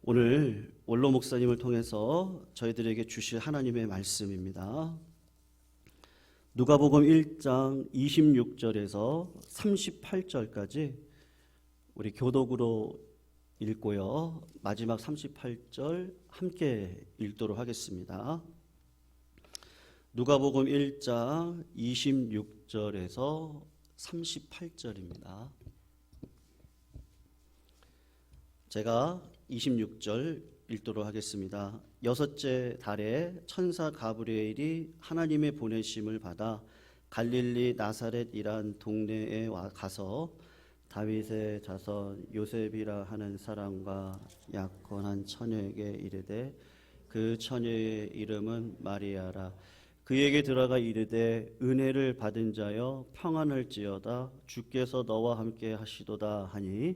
오늘 원로 목사님을 통해서 저희들에게 주실 하나님의 말씀입니다. 누가복음 1장 26절에서 38절까지 우리 교독으로 읽고요. 마지막 38절 함께 읽도록 하겠습니다. 누가복음 1장 26절에서 38절입니다. 제가 26절 읽도록 하겠습니다. 여섯째 달에 천사 가브리엘이 하나님의 보내심을 받아 갈릴리 나사렛이란 동네에 가서 다윗의 자손 요셉이라 하는 사람과 약혼한 처녀에게 이르되 그 처녀의 이름은 마리아라. 그에게 들어가 이르되 은혜를 받은 자여 평안을지어다. 주께서 너와 함께 하시도다 하니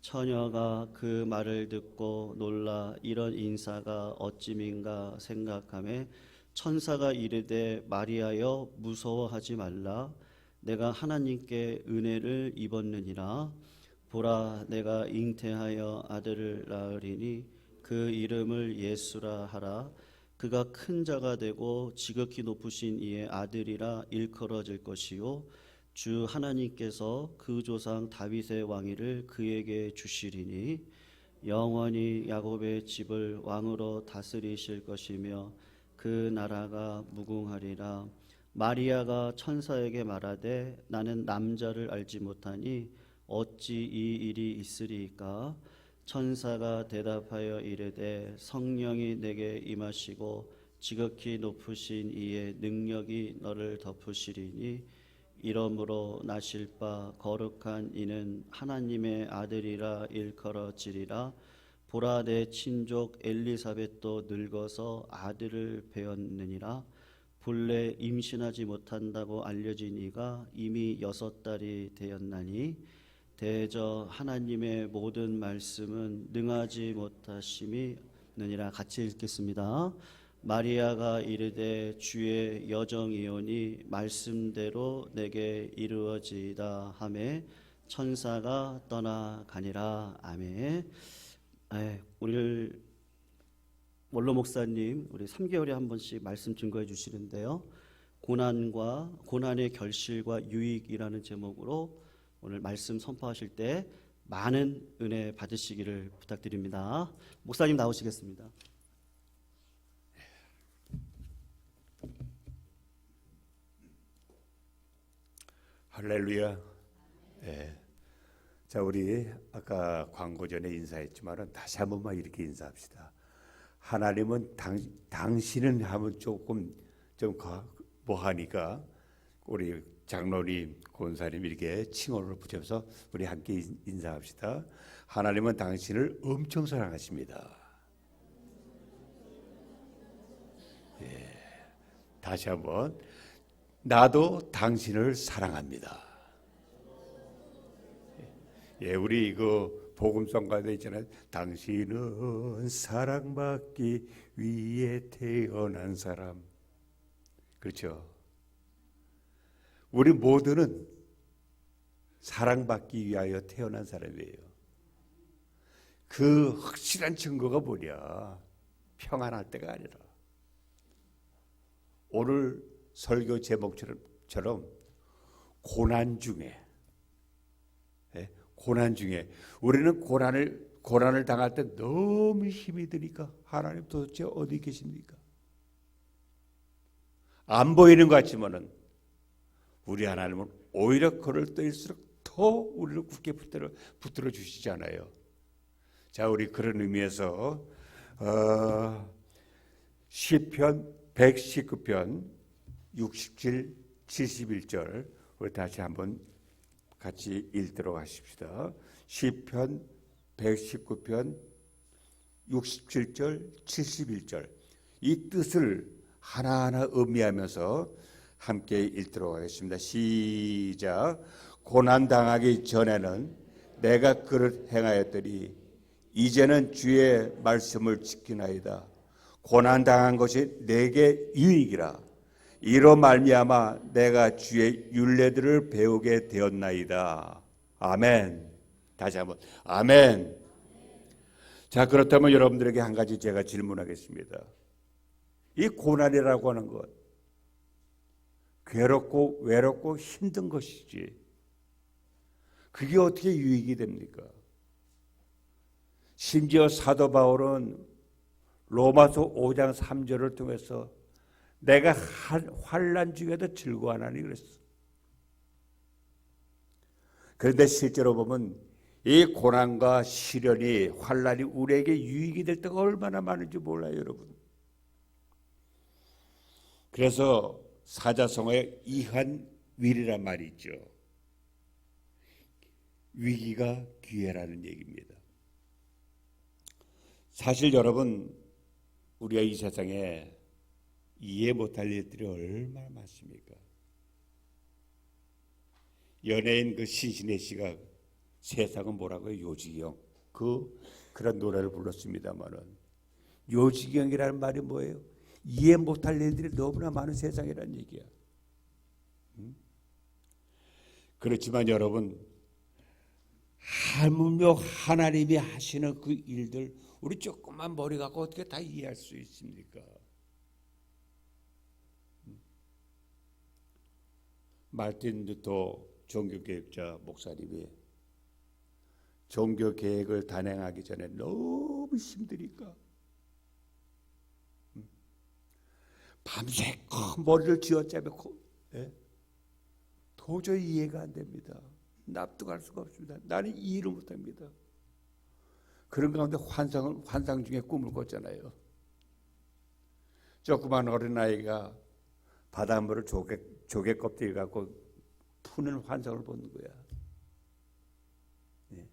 처녀가 그 말을 듣고 놀라 이런 인사가 어찌민가 생각하매 천사가 이르되 마리아여 무서워하지 말라. 내가 하나님께 은혜를 입었느니라. 보라 내가 잉태하여 아들을 낳으리니 그 이름을 예수라 하라. 그가 큰 자가 되고 지극히 높으신 이의 아들이라 일컬어질 것이요 주 하나님께서 그 조상 다윗의 왕위를 그에게 주시리니 영원히 야곱의 집을 왕으로 다스리실 것이며 그 나라가 무궁하리라. 마리아가 천사에게 말하되 나는 남자를 알지 못하니 어찌 이 일이 있으리이까. 천사가 대답하여 이르되 성령이 내게 임하시고 지극히 높으신 이의 능력이 너를 덮으시리니 이러므로 나실 바 거룩한 이는 하나님의 아들이라 일컬어지리라. 보라 내 친족 엘리사벳도 늙어서 아들을 배었느니라. 본래 임신하지 못한다고 알려진 이가 이미 6달이 되었나니 대저 하나님의 모든 말씀은 능하지 못하심이 느니라. 같이 읽겠습니다. 마리아가 이르되 주의 여정이오니 말씀대로 내게 이루어지이다 하매 천사가 떠나가니라. 아멘. 오늘 원로 목사님 우리 3개월에 한 번씩 말씀 증거해 주시는데요. 고난의 결실과 유익이라는 제목으로 오늘 말씀 선포하실 때 많은 은혜 받으시기를 부탁드립니다. 목사님 나오시겠습니다. 할렐루야. 네. 자, 우리 아까 광고 전에 인사했지만은 다시 한 번만 이렇게 인사합시다. 하나님은 당신은 하면 조금 좀 뭐하니까 우리 장로님, 권사님 이렇게 칭호를 붙여서 우리 함께 인사합시다. 하나님은 당신을 엄청 사랑하십니다. 예. 다시 한번. 나도 당신을 사랑합니다. 예, 우리 이거 복음성가대 있잖아요. 당신은 사랑받기 위해 태어난 사람. 그렇죠? 우리 모두는 사랑받기 위하여 태어난 사람이에요. 그 확실한 증거가 뭐냐? 평안할 때가 아니라 오늘 설교 제목처럼 고난 중에 우리는 고난을 당할 때 너무 힘이 드니까 하나님 도대체 어디 계십니까? 안 보이는 것 같지만은 우리 하나님은 오히려 그럴 때일수록 더 우리를 굳게 붙들어 주시잖아요. 자, 우리 그런 의미에서 시편 119편 67, 71절 우리 다시 한번 같이 읽도록 하십시다. 시편 119편 67절, 71절 이 뜻을 하나하나 의미하면서 함께 읽도록 하겠습니다. 시작. 고난당하기 전에는 내가 그릇 행하였더니 이제는 주의 말씀을 지키나이다. 고난당한 것이 내게 유익이라. 이로 말미암아 내가 주의 율례들을 배우게 되었나이다. 아멘. 다시 한번 아멘. 자, 그렇다면 여러분들에게 한 가지 제가 질문하겠습니다. 이 고난이라고 하는 것, 괴롭고 외롭고 힘든 것이지, 그게 어떻게 유익이 됩니까? 심지어 사도 바울은 로마서 5장 3절을 통해서 내가 환난 중에도 즐거워하나니 그랬어. 그런데 실제로 보면 이 고난과 시련이, 환난이 우리에게 유익이 될 때가 얼마나 많은지 몰라요, 여러분. 그래서 사자성어에 이한윌이란 말이 있죠. 위기가 기회라는 얘기입니다. 사실 여러분, 우리가 이 세상에 이해 못할 일들이 얼마나 많습니까? 연예인 그 신신혜 씨가 세상은 뭐라고요? 요지경. 그런 노래를 불렀습니다만은, 요지경이라는 말이 뭐예요? 이해 못할 일들이 너무나 많은 세상이라는 얘기야. 그렇지만 여러분, 하물며 하나님이 하시는 그 일들, 우리 조금만 머리 갖고 어떻게 다 이해할 수 있습니까? 마틴 루터 종교개혁자 목사님이 종교개혁을 단행하기 전에 너무 힘드니까 밤새껏 머리를 쥐어짜며 도저히 이해가 안 됩니다. 납득할 수가 없습니다. 나는 이해를 못합니다. 그런 가운데 환상 중에 꿈을 꿨잖아요. 조그만 어린아이가 바닷물을 조개 껍데기 갖고 푸는 환상을 보는 거야. 네.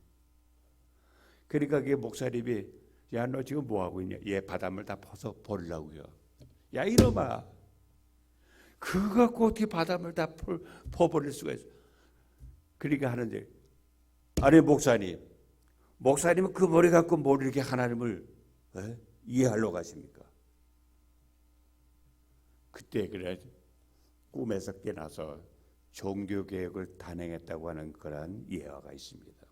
그러니까 그게 목사님이, 야, 너 지금 뭐 하고 있냐? 얘 바닷물 다 퍼서 버리려고요. 야, 이놈아, 그거 갖고 어떻게 바닷물 다 퍼버릴 수가 있어? 그러니까 하는데, 아니 목사님은 그 머리 갖고 뭘 이렇게 하나님을 이해하려고 하십니까? 그때 그래 꿈에서 깨나서 종교개혁을 단행했다고 하는 그런 예화가 있습니다.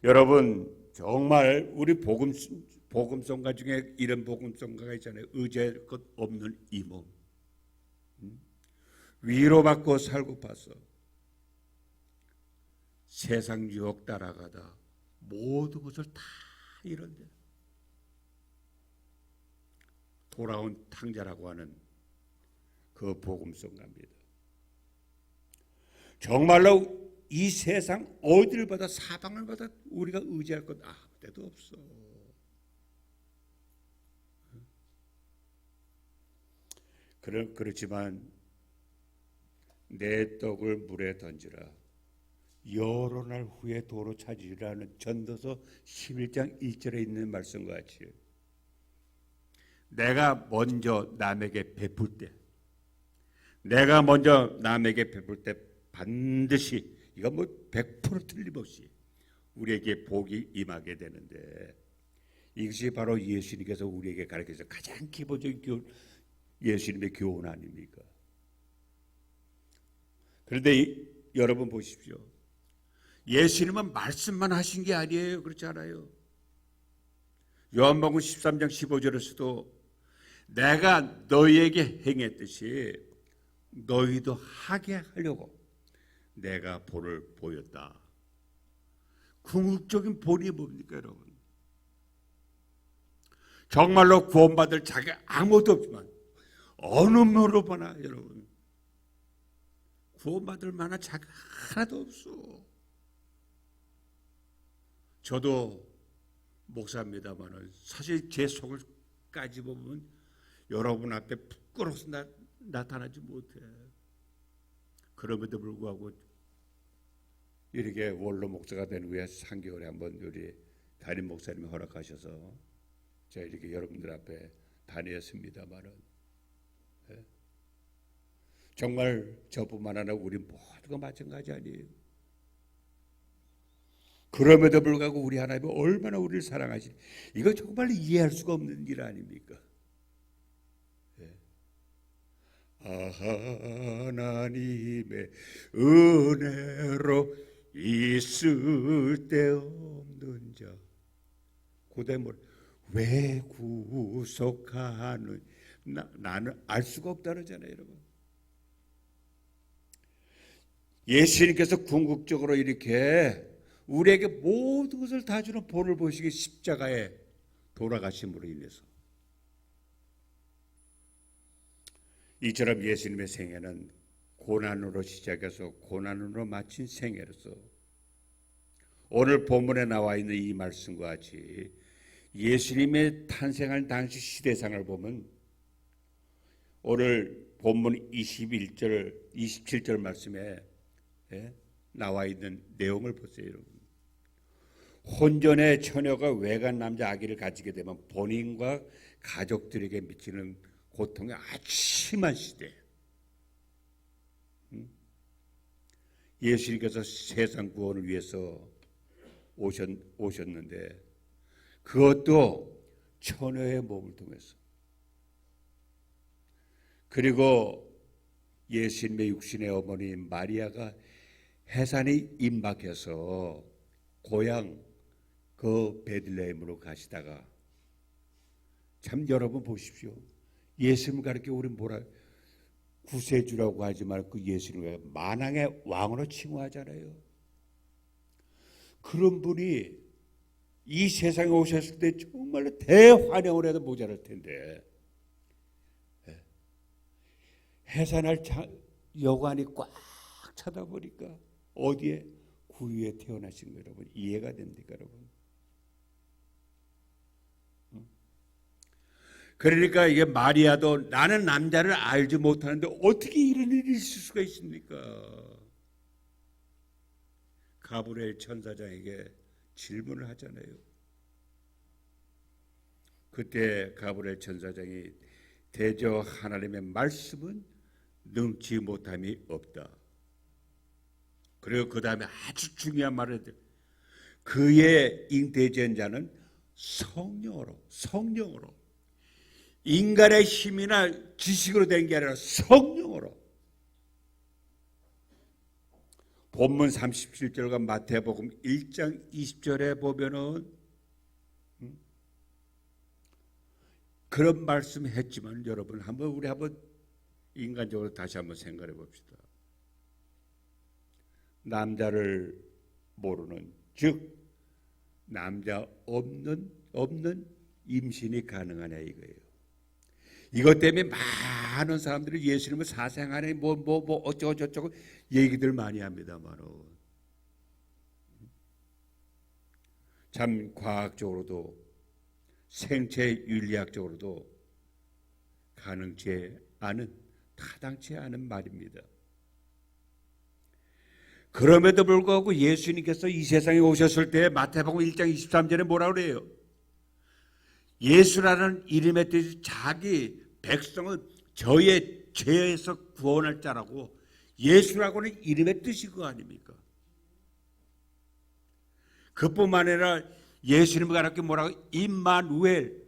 여러분, 정말 우리 복음성가 중에 이런 복음성가가 있잖아요. 의지할 것 없는 이 몸, 위로받고 살고파서 세상 유혹 따라가다 모든 것을 다 잃었네. 돌아온 탕자라고 하는 그 복음성가입니다. 정말로 이 세상 어디를 받아, 사방을 받아 우리가 의지할 것 아무 데도 없어. 그렇지만 내 떡을 물에 던지라, 여러 날 후에 도로 찾으리라는 전도서 11장 1절에 있는 말씀과 같이, 내가 먼저 남에게 베풀 때, 내가 먼저 남에게 베풀 때 반드시, 이건 뭐 100% 틀림없이 우리에게 복이 임하게 되는데, 이것이 바로 예수님께서 우리에게 가르쳐서 가장 기본적인 예수님의 교훈 아닙니까? 그런데 여러분 보십시오. 예수님은 말씀만 하신 게 아니에요. 그렇지 않아요? 요한복음 13장 15절에서도 내가 너희에게 행했듯이 너희도 하게 하려고 내가 본을 보였다. 궁극적인 본이 뭡니까, 여러분? 정말로 구원받을 자가 아무도 없지만 어느 면으로 보나 여러분, 구원받을 만한 자가 하나도 없어. 저도 목사입니다만 사실 제 속을 까집어 보면 여러분 앞에 부끄러워서 나타나지 못해. 그럼에도 불구하고 이렇게 원로 목사가 된 후에 3개월에 한번 우리 담임 목사님이 허락하셔서 제가 이렇게 여러분들 앞에 다녔습니다만은, 정말 저뿐만 아니라 우리 모두가 마찬가지 아니에요. 그럼에도 불구하고 우리 하나님이 얼마나 우리를 사랑하시니, 이거 정말 이해할 수가 없는 일 아닙니까? 하나님의 은혜로 있을 데 없는 자, 고대물 왜 구속하는 나는 알 수가 없다잖아요, 여러분. 예수님께서 궁극적으로 이렇게 우리에게 모든 것을 다 주는 본을 보시기 십자가에 돌아가심으로 인해서 이처럼 예수님의 생애는 고난으로 시작해서 고난으로 마친 생애로서 오늘 본문에 나와 있는 이 말씀과 같이 예수님의 탄생한 당시 시대상을 보면 오늘 본문 21절, 27절 말씀에 나와 있는 내용을 보세요, 여러분. 혼전의 처녀가 외간 남자 아기를 가지게 되면 본인과 가족들에게 미치는 고통이 아주 심한 시대. 예수님께서 세상 구원을 위해서 오셨는데 그것도 처녀의 몸을 통해서, 그리고 예수님의 육신의 어머니 마리아가 해산이 임박해서 고향 그 베들레헴으로 가시다가, 참 여러분 보십시오. 예수님을 가르쳐 우리 뭐라 구세주라고 하지 말고 예수님을 만왕의 왕으로 칭호하잖아요. 그런 분이 이 세상에 오셨을 때 정말로 대환영을 해도 모자랄 텐데 해산할 여관이 꽉 차다 보니까 어디에 구유에 태어나신 거예요, 여러분. 이해가 됩니까, 여러분? 그러니까 이게 마리아도 나는 남자를 알지 못하는데 어떻게 이런 일이 있을 수가 있습니까? 가브리엘 천사장에게 질문을 하잖아요. 그때 가브리엘 천사장이 대저 하나님의 말씀은 능치 못함이 없다. 그리고 그 다음에 아주 중요한 말을 해요. 그의 잉태된 자는 성령으로 인간의 힘이나 지식으로 된 게 아니라 성령으로. 본문 37절과 마태복음 1장 20절에 보면은 그런 말씀했지만 여러분 우리 한번 인간적으로 다시 한번 생각해 봅시다. 남자를 모르는, 즉 남자 없는 임신이 가능하냐 이거예요. 이것 때문에 많은 사람들이 예수님을 사생아니 뭐 어쩌고 얘기들 많이 합니다만은 참 과학적으로도 생체 윤리학적으로도 가능치 않은, 타당치 않은 말입니다. 그럼에도 불구하고 예수님께서 이 세상에 오셨을 때 마태복음 1장 23절에 뭐라고 그래요? 예수라는 이름의 뜻이 자기 백성은 저의 죄에서 구원할 자라고, 예수라고는 이름의 뜻이 그거 아닙니까? 그뿐만 아니라 예수님을 가르쳐 뭐라고? 임마누엘,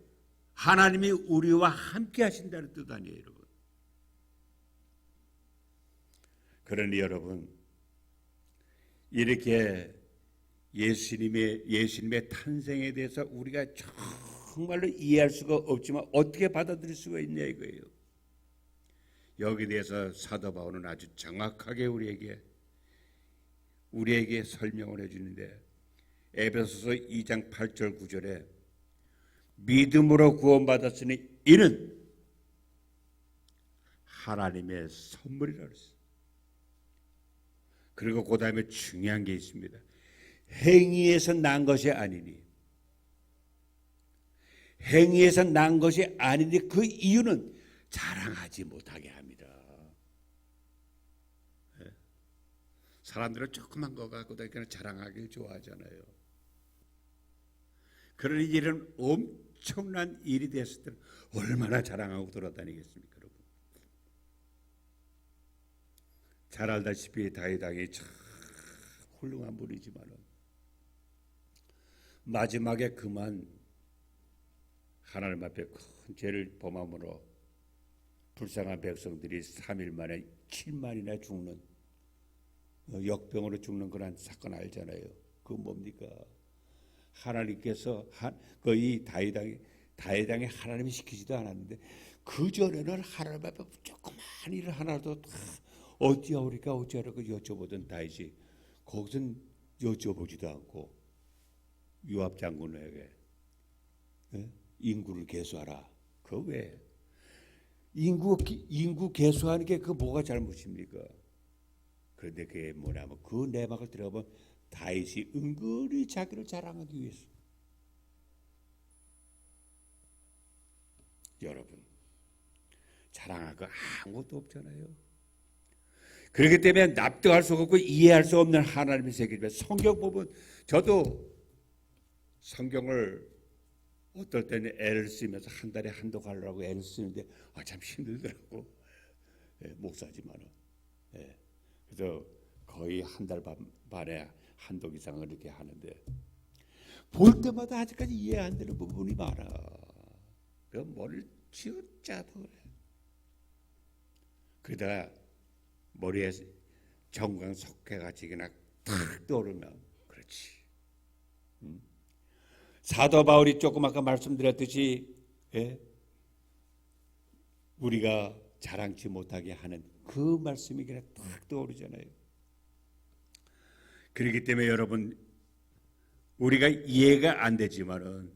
하나님이 우리와 함께 하신다는 뜻 아니에요, 여러분. 그러니 여러분, 이렇게 예수님의 탄생에 대해서 우리가 정말로 이해할 수가 없지만 어떻게 받아들일 수가 있냐 이거예요. 여기에 대해서 사도 바울은 아주 정확하게 우리에게 설명을 해주는데, 에베소서 2장 8절 9절에 믿음으로 구원받았으니 이는 하나님의 선물이라고 했어요. 그리고 그 다음에 중요한 게 있습니다. 행위에서 난 것이 아니니, 행위에서 난 것이 아니니 그 이유는 자랑하지 못하게 합니다. 사람들은 조그만 거 갖고 그냥 자랑하길 좋아하잖아요. 그러니 이런 엄청난 일이 됐을 때는 얼마나 자랑하고 돌아다니겠습니까, 여러분? 잘 알다시피 다윗 왕이 참 훌륭한 분이지만은 마지막에 그만 하나님 앞에 큰 죄를 범함으로 불쌍한 백성들이 3일 만에 7만이나 죽는, 역병으로 죽는 그런 사건 알잖아요. 그건 뭡니까? 하나님께서 거의 다윗왕이 하나님이 시키지도 않았는데 그 전에는 하나님 앞에 조그만 일을 하나도 어찌하오리까 어찌하라고 여쭤보던 다윗이 거기선 여쭤보지도 않고 요압 장군에게 인구를 계수하라. 그 왜? 인구 계수하는 게 그 뭐가 잘못입니까? 그런데 그게 뭐냐면 그 내막을 들어보면 다윗이 은근히 자기를 자랑하기 위해서. 여러분 자랑할 거 아무것도 없잖아요. 그렇기 때문에 납득할 수 없고 이해할 수 없는 하나님의 세계지만 성경 보면 저도 성경을 어떨 때는 애를 쓰면서 한 달에 한도 가려고 애를 쓰는데 참 힘들더라고. 목사지만은. 그래서 거의 한 달 반에 한독 이상을 이렇게 하는데 볼 때마다 아직까지 이해 안 되는 부분이 많아. 그 머리를 쥐어짜도 그래. 그러다가 머리에 정강 석회같이 그냥 탁 떠오르면 그렇지. 사도 바울이 조금 아까 말씀드렸듯이 우리가 자랑치 못하게 하는 그 말씀이 그냥 탁 떠오르잖아요. 그렇기 때문에 여러분 우리가 이해가 안 되지만은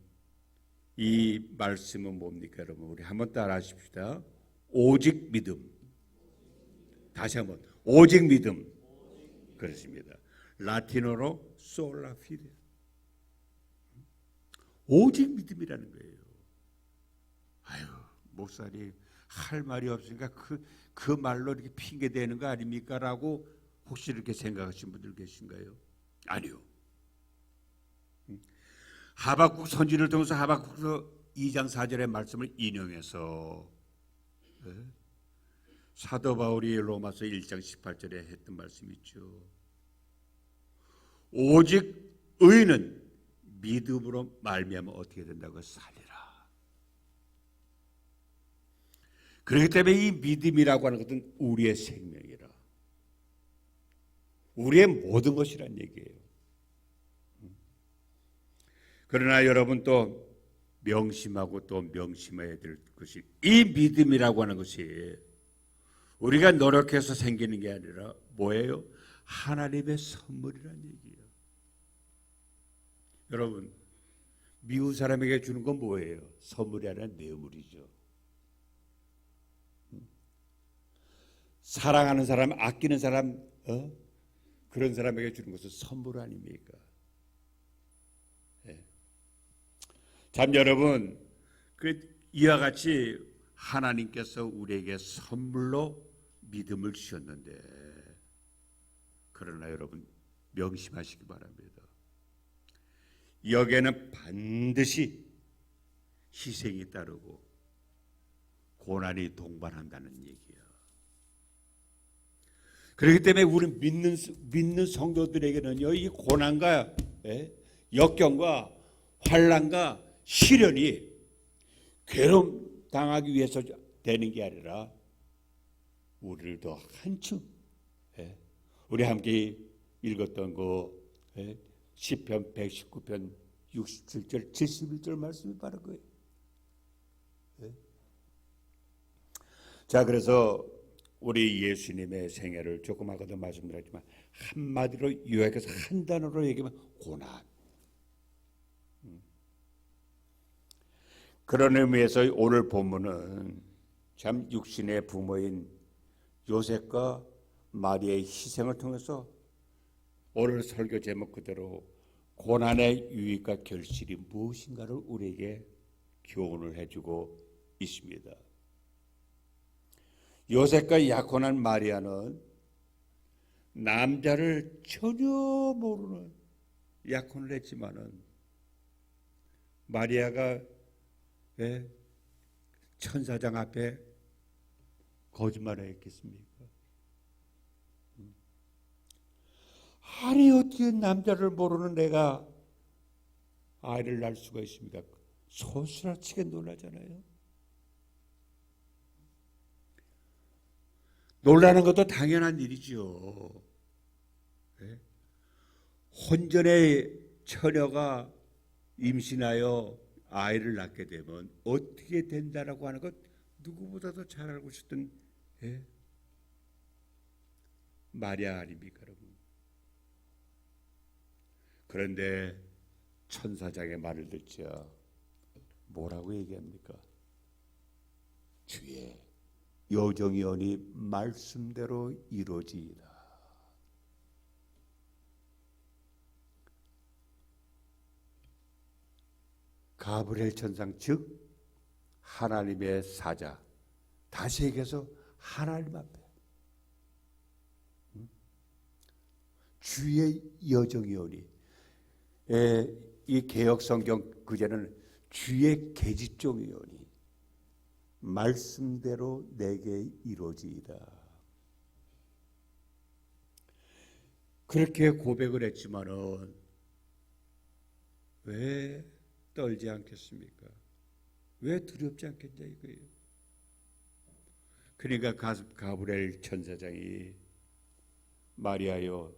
이 말씀은 뭡니까 여러분? 우리 한번 따라하십시다. 오직 믿음. 다시 한번 오직 믿음. 그렇습니다. 라틴어로 솔라 피데. 오직 믿음이라는 거예요. 아유 목사님 할 말이 없으니까 그 말로 이렇게 핑계 대는 거 아닙니까? 라고 혹시 이렇게 생각하시는 분들 계신가요? 아니요. 하박국 선지를 통해서 하박국서 2장 4절의 말씀을 인용해서 사도 바울이 로마서 1장 18절에 했던 말씀이 있죠. 오직 의인은 믿음으로 말미암아 어떻게 된다고 살리라. 그렇기 때문에 이 믿음이라고 하는 것은 우리의 생명이라. 우리의 모든 것이란 얘기예요. 그러나 여러분 또 명심하고 또 명심해야 될 것이 이 믿음이라고 하는 것이 우리가 노력해서 생기는 게 아니라 뭐예요? 하나님의 선물이란 얘기예요. 여러분 미운 사람에게 주는 건 뭐예요? 선물이 아니라 뇌물이죠. 사랑하는 사람, 아끼는 사람, 그런 사람에게 주는 것은 선물 아닙니까? 참 여러분 이와 같이 하나님께서 우리에게 선물로 믿음을 주셨는데 그러나 여러분 명심하시기 바랍니다. 여기에는 반드시 희생이 따르고 고난이 동반한다는 얘기야. 그렇기 때문에 우리 믿는 성도들에게는요 이 고난과 역경과 환난과 시련이 괴로움 당하기 위해서 되는 게 아니라 우리를 더 한층 우리 함께 읽었던 그 시편 119편 67절 71절 말씀이 바로 거예요. 자 그래서 우리 예수님의 생애를 조금 아까도 말씀드렸지만 한마디로 요약해서 한 단어로 얘기하면 고난. 그런 의미에서 오늘 본문은 참 육신의 부모인 요셉과 마리아의 희생을 통해서 오늘 설교 제목 그대로 고난의 유익과 결실이 무엇인가를 우리에게 교훈을 해주고 있습니다. 요셉과 약혼한 마리아는 남자를 전혀 모르는 약혼을 했지만은 마리아가 왜 천사장 앞에 거짓말을 했겠습니까? 아니 어떻게 남자를 모르는 내가 아이를 낳을 수가 있습니까? 소스라치게 놀라잖아요. 놀라는 것도 당연한 일이죠. 혼전의 처녀가 임신하여 아이를 낳게 되면 어떻게 된다라고 하는 것 누구보다도 잘 알고 있었던 마리아 아닙니까, 여러분? 그런데 천사장의 말을 듣자 뭐라고 얘기합니까? 주의 여정이 오니 말씀대로 이루어지이다. 가브리엘 천상 즉 하나님의 사자, 다시 얘기해서 하나님 앞에 주의 여정이 오니, 이 개역 성경 그제는 주의 계집종이 오니 말씀대로 내게 이루어지이다. 그렇게 고백을 했지만은 왜 떨지 않겠습니까? 왜 두렵지 않겠냐 이거예요. 그러니까 가브리엘 천사장이 마리아여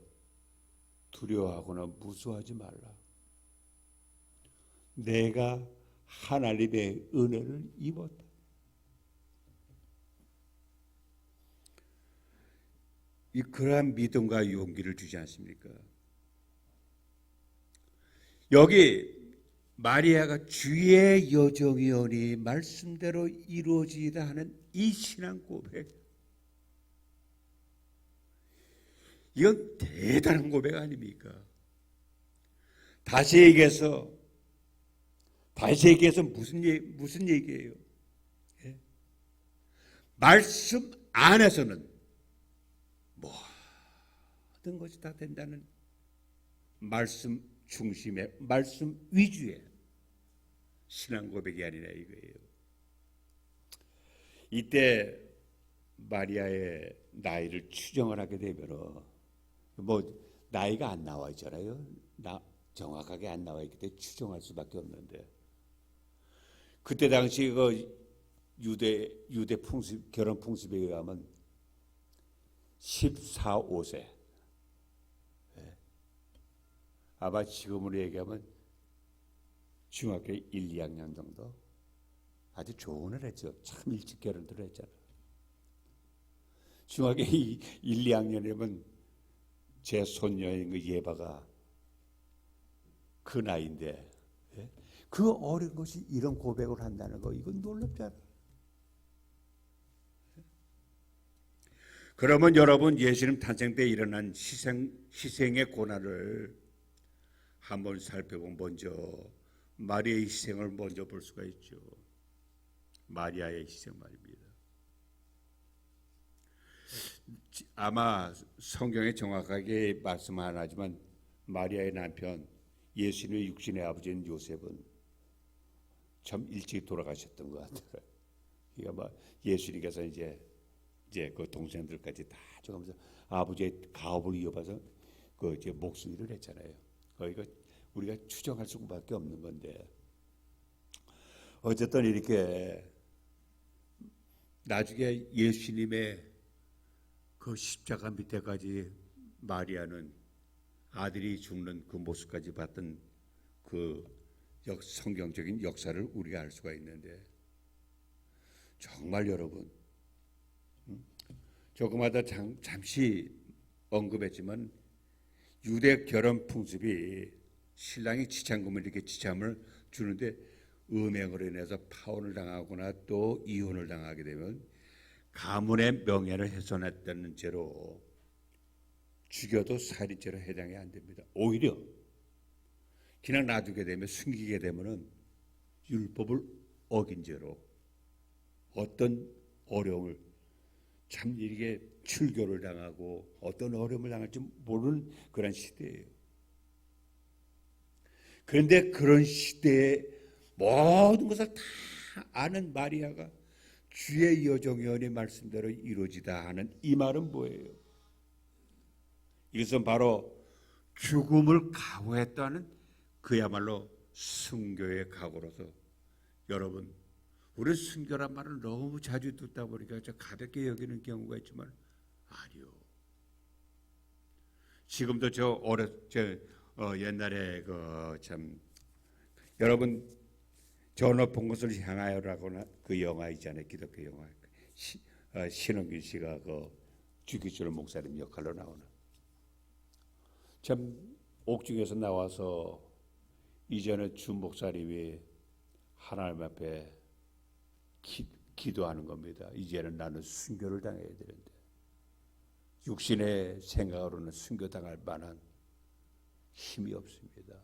두려워하거나 무서워하지 말라. 내가 하나님의 은혜를 입었다. 이 그러한 믿음과 용기를 주지 않습니까? 여기 마리아가 주의 여정이오니 말씀대로 이루어지다 하는 이 신앙 고백, 이건 대단한 고백 아닙니까? 다시 얘기해서 무슨 얘기예요? 말씀 안에서는 모든 것이 다 된다는 말씀 중심의, 말씀 위주의 신앙 고백이 아니라 이거예요. 이때 마리아의 나이를 추정을 하게 되면 나이가 안 나와 있잖아요. 정확하게 안 나와 있기 때문에 추정할 수밖에 없는데, 그때 당시 그 유대 풍습, 결혼 풍습에 의하면 14, 5세. 아마 지금으로 얘기하면 중학교 1, 2학년 정도. 아주 좋은 애 했죠. 참 일찍 결혼들 했잖아. 중학교 1, 2학년이면 제 손녀인 그 예바가 그 나이인데, 그 어린 것이 이런 고백을 한다는 거, 이건 놀랍잖아. 그러면 여러분, 예수님 탄생 때 일어난 희생의 고난을 한번 살펴보면 먼저 마리아의 희생을 먼저 볼 수가 있죠. 마리아의 희생 말입니다. 아마 성경에 정확하게 말씀 안 하지만 마리아의 남편 예수님의 육신의 아버지인 요셉은 참 일찍 돌아가셨던 것 같아요. 그러니까 예수님께서 이제 그 동생들까지 다 죽으면서 아버지의 가업을 이어받아서 그 이제 목수일을 했잖아요. 이거 우리가 추정할 수밖에 없는 건데, 어쨌든 이렇게 나중에 예수님의 그 십자가 밑에까지 마리아는 아들이 죽는 그 모습까지 봤던 그 성경적인 역사를 우리가 알 수가 있는데, 정말 여러분, 조금마다 잠시 언급했지만 유대 결혼 풍습이 신랑이 지참금을 이렇게 지참을 주는데 음행으로 인해서 파혼을 당하거나 또 이혼을 당하게 되면 가문의 명예를 훼손했다는 죄로 죽여도 살인죄로 해당이 안 됩니다. 오히려 그냥 놔두게 되면, 숨기게 되면은 율법을 어긴 죄로 어떤 어려움을, 참 이렇게 출교를 당하고 어떤 어려움을 당할지 모르는 그런 시대예요. 그런데 그런 시대에 모든 것을 다 아는 마리아가 주의 여정연의 말씀대로 이루어지다 하는 이 말은 뭐예요? 이것은 바로 죽음을 각오했다는 그야말로 순교의 각오로서, 여러분, 우리 순교란 말을 너무 자주 듣다 보니까 저 가볍게 여기는 경우가 있지만 아니요. 지금도 옛날에 그 참 여러분 저 높은 곳을 향하여라고나 그 영화 있잖아요. 기독교 영화. 신흥균 씨가 그 주기철 목사님 역할로 나오는. 참 옥중에서 나와서 이전에 주 목사님이 하나님 앞에 기도하는 겁니다. 이제는 나는 순교를 당해야 되는데 육신의 생각으로는 순교당할 만한 힘이 없습니다.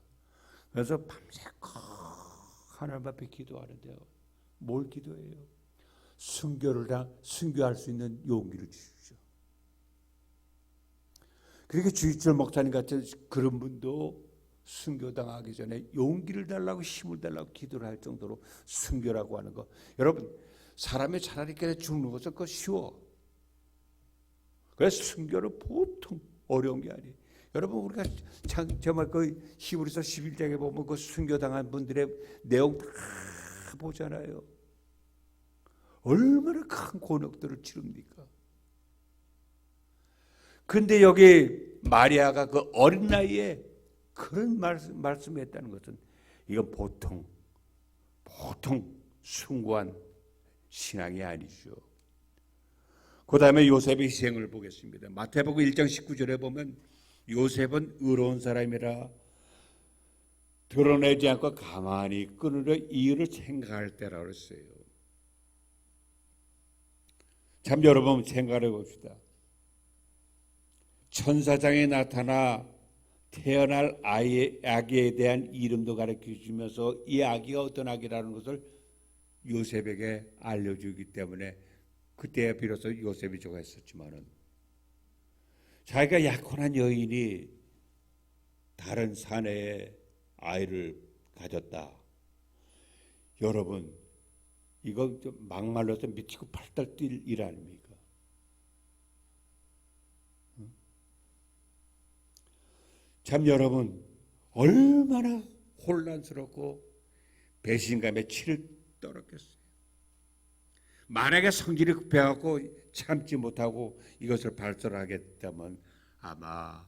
그래서 밤새 하나님 앞에 기도하는데요. 뭘 기도해요? 순교할 수 있는 용기를 주십시오. 그렇게 주일절 목사님 같은 그런 분도 순교당하기 전에 용기를 달라고 힘을 달라고 기도를 할 정도로 순교라고 하는 거. 여러분 사람이 차라리 죽는 것은 그거 쉬워. 그래서 순교는 보통 어려운 게 아니에요. 여러분 우리가 정말 그 히브리서 11장에 보면 그 순교당한 분들의 내용 다 보잖아요. 얼마나 큰 곤욕들을 치릅니까? 근데 여기 마리아가 그 어린 나이에 그런 말씀을 했다는 것은 이건 보통 숭고한 신앙이 아니죠. 그 다음에 요셉의 희생을 보겠습니다. 마태복음 1장 19절에 보면 요셉은 의로운 사람이라 드러내지 않고 가만히 끊으려 이유를 생각할 때라고 그랬어요. 참 여러분 생각해 봅시다. 천사장이 나타나 태어날 아기에 대한 이름도 가르쳐 주면서 이 아기가 어떤 아기라는 것을 요셉에게 알려주기 때문에 그때야 비로소 요셉이 좋아했었지만은 자기가 약혼한 여인이 다른 사내에 아이를 가졌다. 여러분 이거 막말로서 미치고 팔달 뛸 일 아닙니까? 참 여러분 얼마나 혼란스럽고 배신감에 치를 떨었겠어요. 만약에 성질이 급해갖고 참지 못하고 이것을 발설하겠다면 아마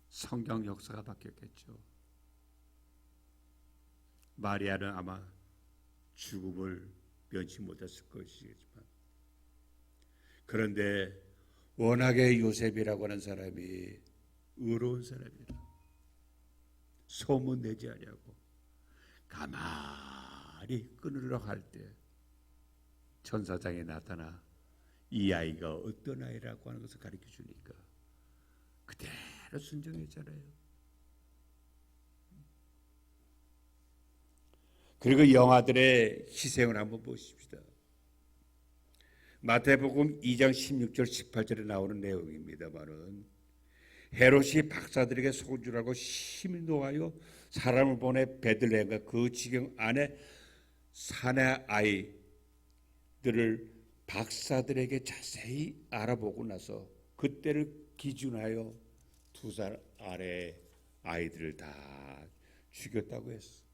성경 역사가 바뀌었겠죠. 마리아는 아마 죽음을 면치 못했을 것이지만 그런데 워낙에 요셉이라고 하는 사람이 의로운 사람이라 소문 내지 않냐고 가만히 끊으려 할 때 천사장이 나타나 이 아이가 어떤 아이라고 하는 것을 가르쳐 주니까 그대로 순종했잖아요. 그리고 영아들의 희생을 한번 보십시다. 마태복음 2장 16절 18절에 나오는 내용입니다만은 헤롯이 박사들에게 소주라고 심히 노하여 사람을 보내 베들레헴과 그 지경 안에 사내 아이들을 박사들에게 자세히 알아보고 나서 그때를 기준하여 2살 아래의 아이들을 다 죽였다고 했어.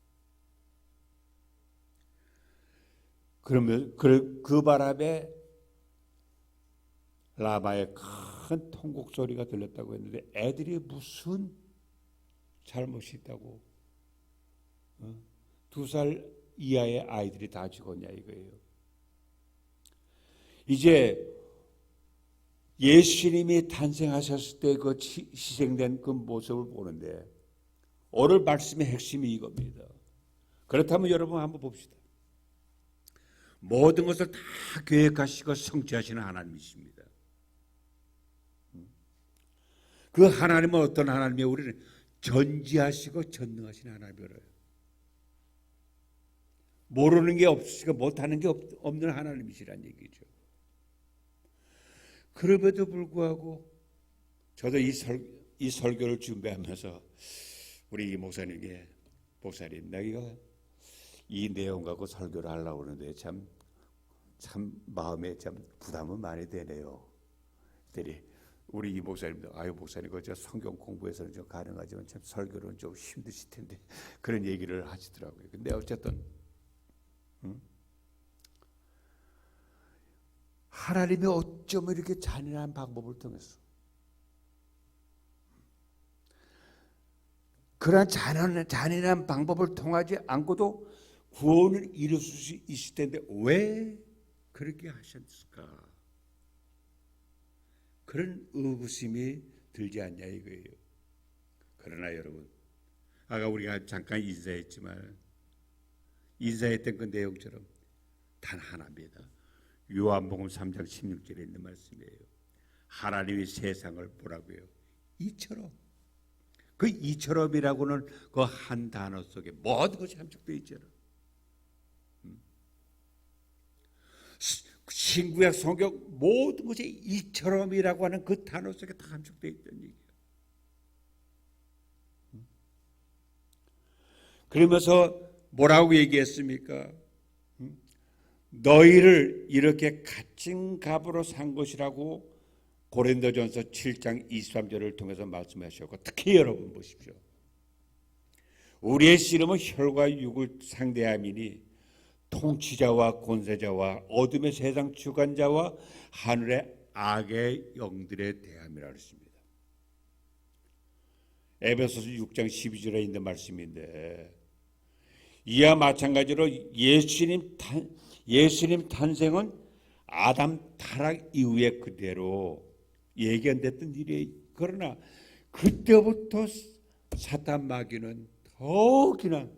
그러면 그 바람에 라마의 큰 통곡 소리가 들렸다고 했는데 애들이 무슨 잘못이 있다고 2살 이하의 아이들이 다 죽었냐 이거예요. 이제 예수님이 탄생하셨을 때 그 희생된 그 모습을 보는데 오늘 말씀의 핵심이 이겁니다. 그렇다면 여러분 한번 봅시다. 모든 것을 다 계획하시고 성취하시는 하나님이십니다. 그 하나님은 어떤 하나님이에요? 우리는 전지하시고 전능하신 하나님이에요. 모르는 게 없으시고 못하는 게 없는 하나님이시란 얘기죠. 그럼에도 불구하고 저도 이 설교를 준비하면서 우리 목사님께 목사님 내가 이 내용 갖고 설교를 하려고 하는데 참 마음에 참 부담은 많이 되네요. 그랬더니 우리 이 목사님도 아유 목사님 저 성경 공부해서는 좀 가능하지만 참 설교는 좀 힘드실 텐데 그런 얘기를 하시더라고요. 근데 어쨌든 하나님이 어쩌면 이렇게 잔인한 방법을 통해서 그러한 잔인한 방법을 통하지 않고도 구원을 이룰 수 있을 텐데 왜 그렇게 하셨을까? 그런 의구심이 들지 않냐 이거예요. 그러나 여러분, 아까 우리가 잠깐 인사했지만 인사했던 그 내용처럼 단 하나입니다. 요한복음 3장 16절에 있는 말씀이에요. 하나님이 세상을 보라고요. 이처럼. 그 이처럼이라고는 그 한 단어 속에 모든 것이 함축되어 있잖아. 신구약 성경 모든 것이 이처럼이라고 하는 그 단어 속에 다 함축되어 있다는 얘기예요. 그러면서 뭐라고 얘기했습니까? 너희를 이렇게 갇힌 값으로 산 것이라고 고린도전서 7장 23절을 통해서 말씀하셨고, 특히 여러분 보십시오. 우리의 씨름은 혈과 육을 상대함이니 통치자와 권세자와 어둠의 세상 주관자와 하늘의 악의 영들에 대함이라 했습니다. 에베소서 6장 12절에 있는 말씀인데, 이와 마찬가지로 예수님 탄생은 아담 타락 이후에 그대로 예견됐던 일이에요. 그러나 그때부터 사탄 마귀는 더욱이나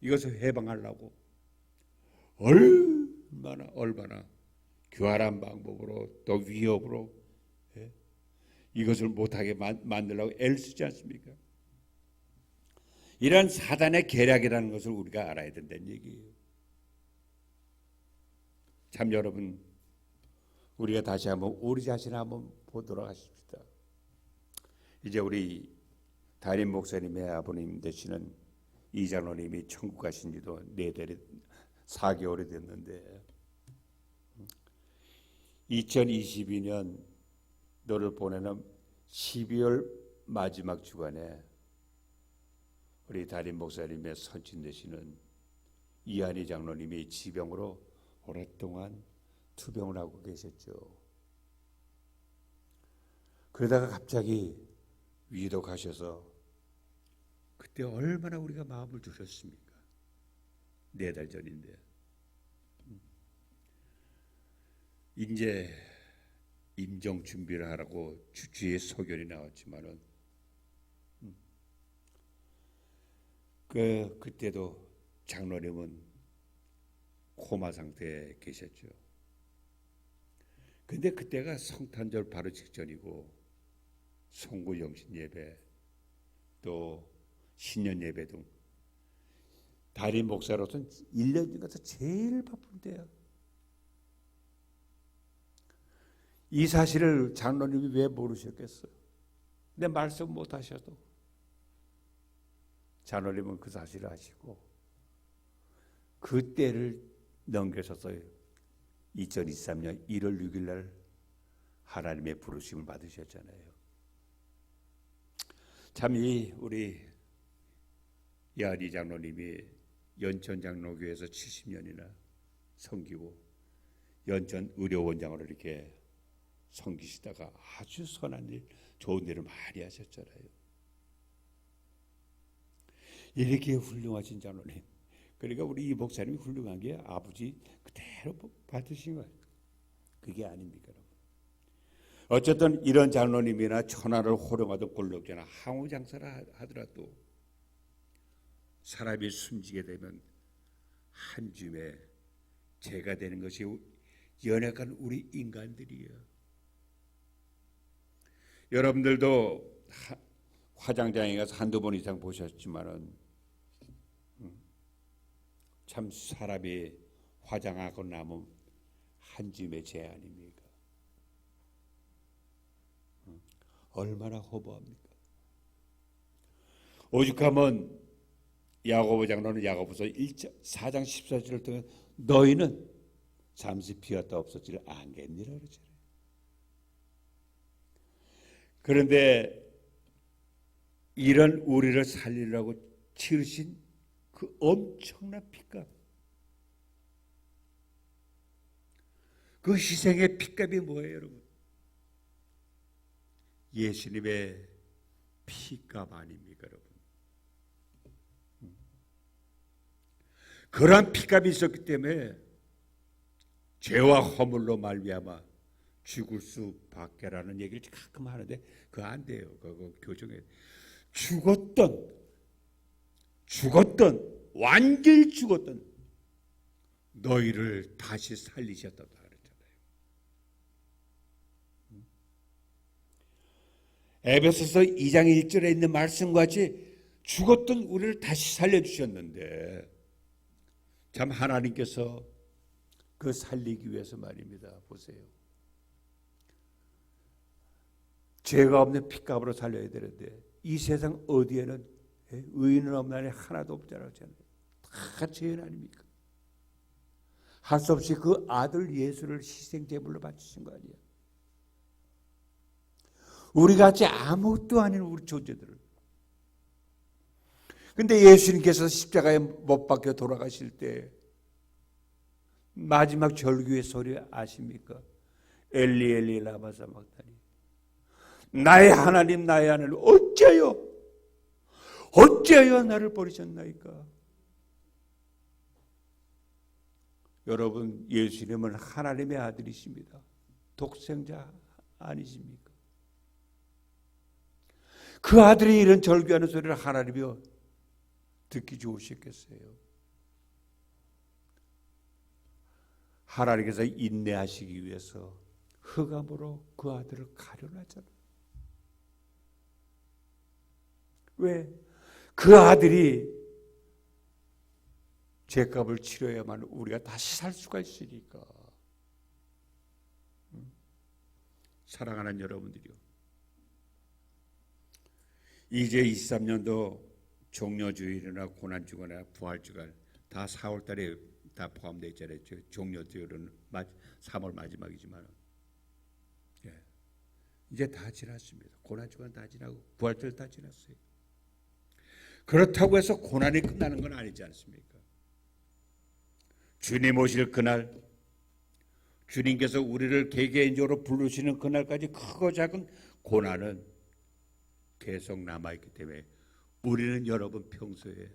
이것을 해방하려고 얼마나 교활한 방법으로 또 위협으로 이것을 못하게 만들려고 애를 쓰지 않습니까? 이런 사단의 계략이라는 것을 우리가 알아야 된다는 얘기예요. 참 여러분, 우리가 다시 한번 우리 자신을 한번 보도록 하십시다. 이제 우리 담임 목사님의 아버님 되시는 이장로님이 천국 가신 지도 4개월이 됐는데 2022년 너를 보내는 12월 마지막 주간에 우리 담임 목사님의 선친 되시는 이한희 장로님이 지병으로 오랫동안 투병을 하고 계셨죠. 그러다가 갑자기 위독하셔서 그때 얼마나 우리가 마음을 졸였습니까? 4달 전인데 이제 임종 준비를 하라고 주치의 소견이 나왔지만은 그때도 장로님은 코마 상태에 계셨죠. 근데 그때가 성탄절 바로 직전이고 송구 영신 예배 또 신년 예배 등 담임 목사로서는 1년 중에서 제일 바쁜 때야. 이 사실을 장로님이 왜 모르셨겠어요? 내 말씀 못 하셔도 장로님은 그 사실을 아시고 그 때를 넘겨서서 2023년 1월 6일 날 하나님의 부르심을 받으셨잖아요. 참 우리 야리 장로님이 연천 장로교회에서 70년이나 섬기고 연천 의료원장으로 이렇게 섬기시다가 아주 선한 일, 좋은 일을 많이 하셨잖아요. 이렇게 훌륭하신 장로님, 그러니까 우리 이 목사님이 훌륭한 게 아버지 그대로 받으신 거예요. 그게 아닙니까, 여러분? 어쨌든 이런 장로님이나 천하를 호령하던 권력자나 항우장사라 하더라도 사람이 숨지게 되면 한 줌에 죄가 되는 것이 연약한 우리 인간들이에요. 여러분들도 화장장에 가서 한두 번 이상 보셨지만은 참 사람이 화장하고 나면 한 줌의 죄 아닙니까? 얼마나 허무합니까? 오죽하면 야고보 장로는 야고보서 4장 14절을 통해 너희는 잠시 비었다 없어지를 안겠니라 그러잖아요. 그런데 이런 우리를 살리려고 치르신 그 엄청난 핏값, 그 희생의 핏값이 뭐예요, 여러분? 예수님의 피값 아닙니까, 여러분? 그러한 피값이 있었기 때문에 죄와 허물로 말미암아 죽을 수밖에라는 얘기를 가끔 하는데 그거 안 돼요. 그거 교정해. 죽었던 완전히 죽었던 너희를 다시 살리셨다고 그랬잖아요. 에베소서 2장 1절에 있는 말씀과 같이 죽었던 우리를 다시 살려주셨는데 참 하나님께서 그 살리기 위해서 말입니다. 보세요. 죄가 없는 피값으로 살려야 되는데 이 세상 어디에는 의인은 없나니 하나도 없잖아요. 다 죄인 아닙니까? 할 수 없이 그 아들 예수를 희생제물로 바치신 거 아니에요. 우리 같이 아무것도 아닌 우리 존재들을. 근데 예수님께서 십자가에 못 박혀 돌아가실 때 마지막 절규의 소리 아십니까? 엘리 엘리 라마 사박다니, 나의 하나님 어찌하여 나를 버리셨나이까? 여러분, 예수님은 하나님의 아들이십니다. 독생자 아니십니까? 그 아들이 이런 절규하는 소리를 하나님이 듣기 좋으셨겠어요? 하나님께서 인내하시기 위해서 흑암으로 그 아들을 가려놨잖아요. 왜? 그 아들이 죄값을 치러야만 우리가 다시 살 수가 있으니까. 사랑하는 여러분들이요, 이제 23년도 종료주일이나 고난주간이나 부활주간 다 4월달에 다 포함되어 있잖아요. 종료주일은 3월 마지막이지만 이제 다 지났습니다. 고난주간 다 지나고 부활절 다 지났어요. 그렇다고 해서 고난이 끝나는 건 아니지 않습니까? 주님 오실 그날, 주님께서 우리를 개개인적으로 부르시는 그날까지 크고 작은 고난은 계속 남아있기 때문에 우리는 여러분 평소에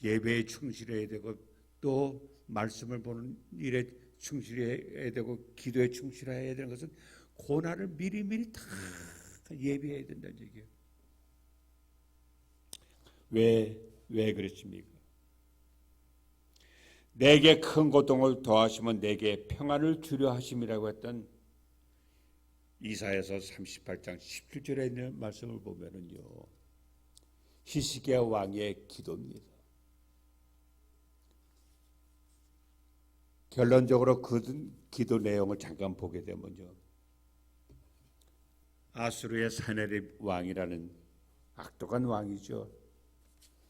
예배에 충실해야 되고 또 말씀을 보는 일에 충실해야 되고 기도에 충실해야 되는 것은 고난을 미리미리 다 예비해야 된다는 얘기예요. 왜 그렇습니까? 내게 큰 고통을 더하시면 내게 평안을 주려 하심이라고 했던 이사야서 38장 17절에 있는 말씀을 보면은요, 히스기야 왕의 기도입니다. 결론적으로 그 기도 내용을 잠깐 보게 되면요, 아수르의 사네립 왕이라는 악독한 왕이죠.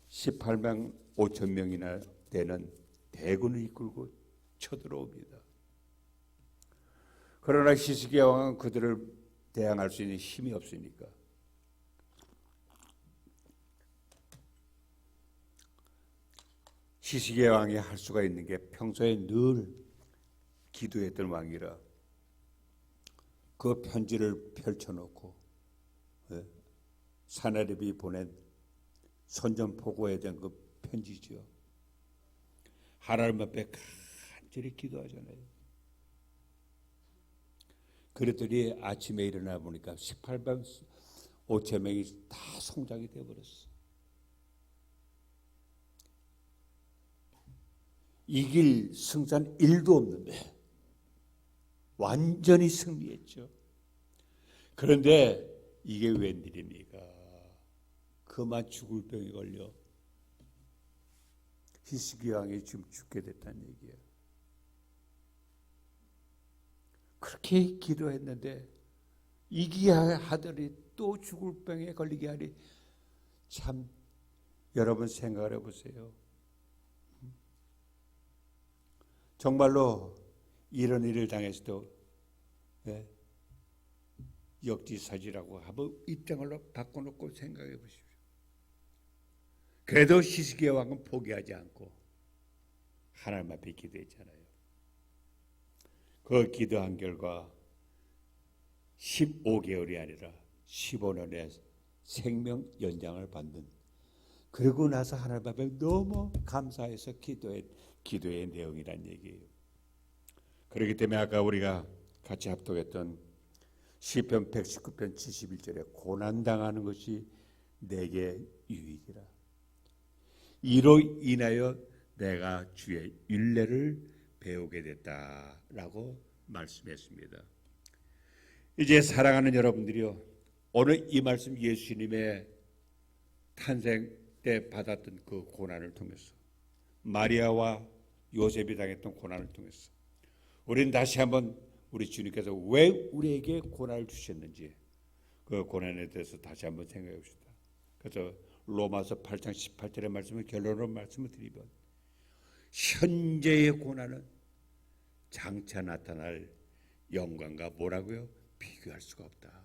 18만 5천 명이나 되는 대군을 이끌고 쳐들어옵니다. 그러나 히스기야 왕은 그들을 대항할 수 있는 힘이 없으니까 히스기야 왕이 할 수가 있는 게 평소에 늘 기도했던 왕이라 그 편지를 펼쳐놓고 사네립이 보낸 선전포고에 대한 그 편지죠. 하나님 앞에 간절히 기도하잖아요. 그랬더니 아침에 일어나 보니까 18만 5천 명이 다 송장이 되어버렸어. 이길 승산 1도 없는데 완전히 승리했죠. 그런데 이게 웬일입니까? 그만 죽을 병에 걸려 히스기야 왕이 지금 죽게 됐다는 얘기예요. 그렇게 기도했는데 이기야 하더니 또 죽을 병에 걸리게 하니 참 여러분 생각을 해보세요. 정말로 이런 일을 당했어도 역지사지라고 한번 입장을 바꿔놓고 생각해 보십시오. 그래도 히스기야 왕은 포기하지 않고 하나님 앞에 기도했잖아요. 그 기도한 결과 15개월이 아니라 15년의 생명 연장을 받는 그러고 나서 하나님 앞에 너무 감사해서 기도의 내용이란 얘기예요. 그렇기 때문에 아까 우리가 같이 합독했던 시편 119편 71절에 고난당하는 것이 내게 유익이라. 이로 인하여 내가 주의 율례를 배우게 됐다라고 말씀했습니다. 이제 사랑하는 여러분들이요, 오늘 이 말씀 예수님의 탄생 때 받았던 그 고난을 통해서, 마리아와 요셉이 당했던 고난을 통해서 우리는 다시 한번 우리 주님께서 왜 우리에게 고난을 주셨는지 그 고난에 대해서 다시 한번 생각해 봅시다. 그래서 로마서 8장 18절의 말씀을 결론으로 말씀을 드리면, 현재의 고난은 장차 나타날 영광과 뭐라고요? 비교할 수가 없다.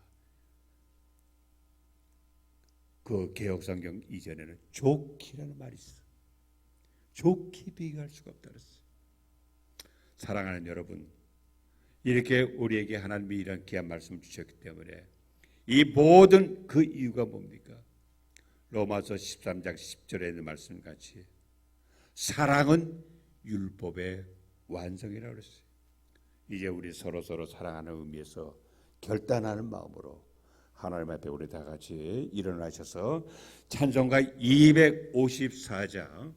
그 개혁성경 이전에는 좋기라는 말이 있어. 좋기 비교할 수가 없다 그랬어. 사랑하는 여러분, 이렇게 우리에게 하나님이 이런 귀한 말씀을 주셨기 때문에 이 모든 그 이유가 뭡니까? 로마서 13장 10절에 있는 말씀같이 사랑은 율법의 완성이라고 그랬어요. 이제 우리 서로 사랑하는 의미에서 결단하는 마음으로 하나님 앞에 우리 다 같이 일어나셔서 찬송가 254장